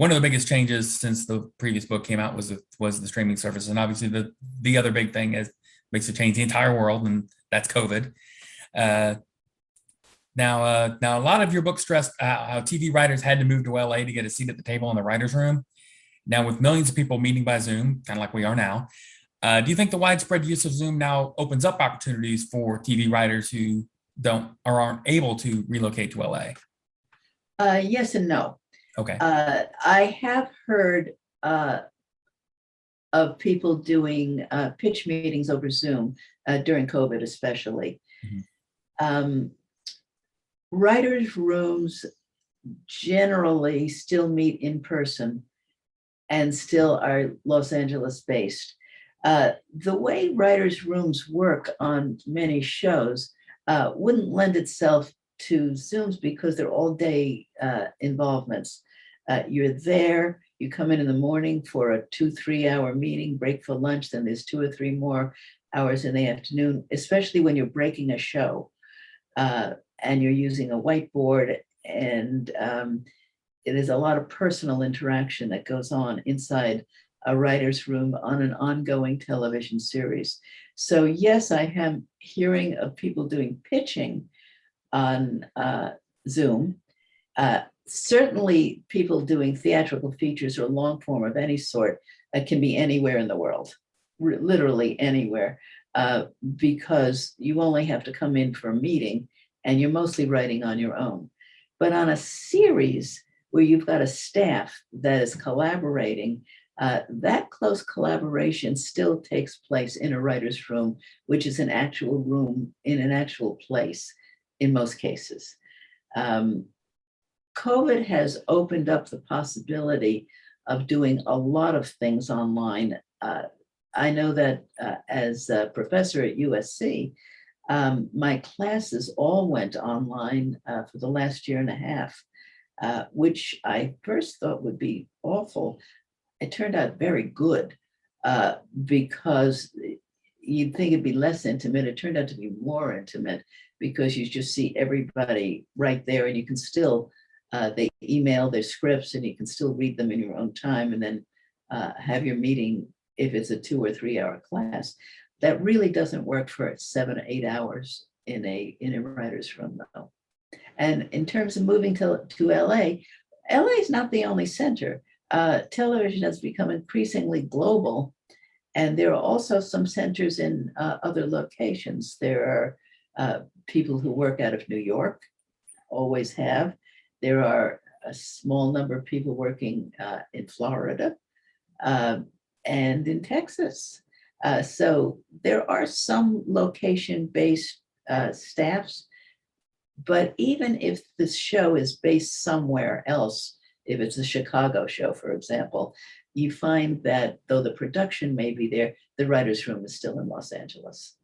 one of the biggest changes since the previous book came out was the streaming service, and obviously the other big thing is makes it change the entire world, and that's COVID. Now a lot of your book stressed how TV writers had to move to LA to get a seat at the table in the writers' room. Now, with millions of people meeting by Zoom, kind of like we are now, do you think the widespread use of Zoom now opens up opportunities for TV writers who don't or aren't able to relocate to LA? Yes and no. Okay. I have heard of people doing pitch meetings over Zoom during COVID, especially. Mm-hmm. Writers' rooms generally still meet in person and still are Los Angeles based. The way writers' rooms work on many shows wouldn't lend itself to Zooms because they're all day involvements. You're there, you come in the morning for a 2-3 hour meeting, break for lunch, then there's 2 or 3 more hours in the afternoon, especially when you're breaking a show and you're using a whiteboard, and there's a lot of personal interaction that goes on inside a writer's room on an ongoing television series. So yes, I am hearing of people doing pitching on Zoom. Certainly people doing theatrical features or long form of any sort can be anywhere in the world, literally anywhere, because you only have to come in for a meeting and you're mostly writing on your own. But on a series where you've got a staff that is collaborating, that close collaboration still takes place in a writer's room, which is an actual room in an actual place in most cases. COVID has opened up the possibility of doing a lot of things online. I know that as a professor at USC, my classes all went online for the last year and a half, which I first thought would be awful. It turned out very good because you'd think it'd be less intimate. It turned out to be more intimate because you just see everybody right there, and you can still, they email their scripts and you can still read them in your own time and then have your meeting if it's a 2 or 3 hour class. That really doesn't work for 7 or 8 hours in a writer's room though. And in terms of moving to LA, LA is not the only center. Television has become increasingly global, and there are also some centers in other locations. There are people who work out of New York, always have. There are a small number of people working in Florida and in Texas. So there are some location-based staffs, but even if this show is based somewhere else, if it's a Chicago show, for example, you find that though the production may be there, the writer's room is still in Los Angeles.